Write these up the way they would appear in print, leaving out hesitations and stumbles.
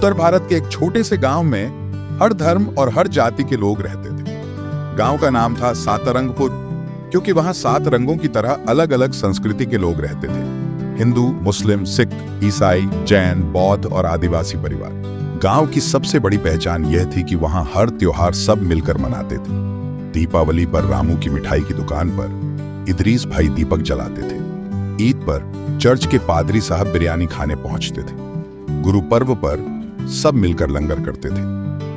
उत्तर भारत के एक छोटे से गांव में हर धर्म और हर जाति के लोग रहते थे। गांव का नाम था सातरंगपुर, क्योंकि वहां 7 रंगों की तरह अलग अलग संस्कृति के लोग रहते थे। हिंदू, मुस्लिम, सिख, ईसाई, जैन, बौद्ध और आदिवासी परिवार। गांव की सबसे बड़ी पहचान यह थी कि वहां हर त्योहार सब मिलकर मनाते थे। दीपावली पर रामू की मिठाई की दुकान पर इदरीस भाई दीपक जलाते थे। ईद पर चर्च के पादरी साहब बिरयानी खाने पहुंचते थे। गुरु पर्व पर सब मिलकर लंगर करते थे।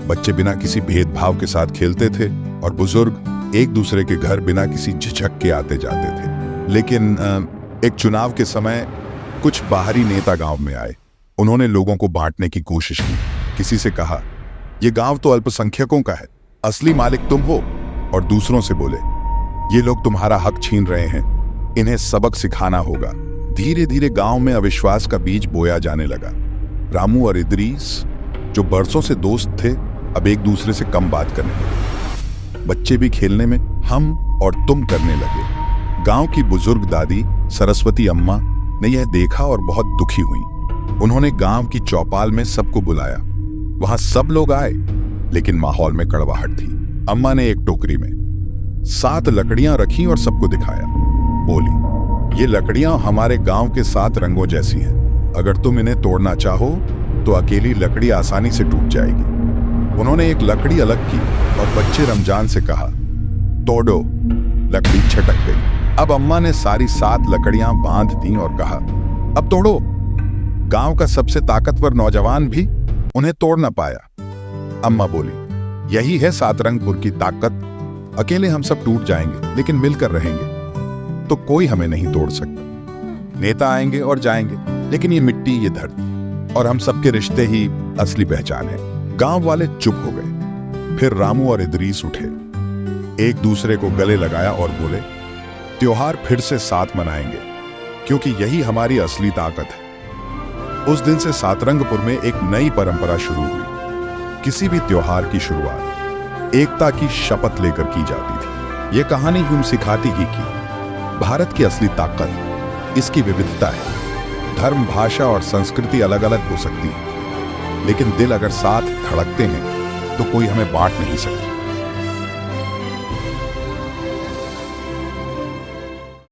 बच्चे बिना किसी भेदभाव के साथ खेलते थे और बुजुर्ग एक दूसरे के घर बिना किसी झिझक के आते जाते थे। लेकिन एक चुनाव के समय कुछ बाहरी नेता गांव में आए। उन्होंने लोगों को बांटने की कोशिश की। किसी से कहा, यह गांव तो अल्पसंख्यकों का है, असली मालिक तुम हो। और दूसरों से बोले, ये लोग तुम्हारा हक छीन रहे हैं, इन्हें सबक सिखाना होगा। धीरे धीरे गांव में अविश्वास का बीज बोया जाने लगा। रामू और इदरीस, जो बरसों से दोस्त थे, अब एक दूसरे से कम बात करने लगे। बच्चे भी खेलने में हम और तुम करने लगे। गांव की बुजुर्ग दादी सरस्वती अम्मा ने यह देखा और बहुत दुखी हुई। उन्होंने गांव की चौपाल में सबको बुलाया। वहां सब लोग आए, लेकिन माहौल में कड़वाहट थी। अम्मा ने एक टोकरी में 7 लकड़ियां रखी और सबको दिखाया। बोली, ये लकड़ियां हमारे गांव के 7 रंगों जैसी हैं। अगर तुम इन्हें तोड़ना चाहो तो अकेली लकड़ी आसानी से टूट जाएगी। उन्होंने एक लकड़ी अलग की और बच्चे रमजान से कहा, तोड़ो। लकड़ी छटक गई। अब अम्मा ने सारी 7 लकड़ियां बांध दी और कहा, अब तोड़ो। गांव का सबसे ताकतवर नौजवान भी उन्हें तोड़ न पाया। अम्मा बोली, यही है सातरंगपुर की ताकत। अकेले हम सब टूट जाएंगे, लेकिन मिलकर रहेंगे तो कोई हमें नहीं तोड़ सकता। नेता आएंगे और जाएंगे, लेकिन ये मिट्टी, ये धरती और हम सबके रिश्ते ही असली पहचान है। गांव वाले चुप हो गए। फिर रामू और इदरीस उठे, एक दूसरे को गले लगाया और बोले, त्योहार फिर से साथ मनाएंगे, क्योंकि यही हमारी असली ताकत है। उस दिन से सातरंगपुर में एक नई परंपरा शुरू हुई। किसी भी त्योहार की शुरुआत एकता की शपथ लेकर की जाती थी। यह कहानी यूं सिखाती ही कि भारत की असली ताकत इसकी विविधता है। धर्म, भाषा और संस्कृति अलग अलग हो सकती है, लेकिन दिल अगर साथ धड़कते हैं तो कोई हमें बांट नहीं सकता।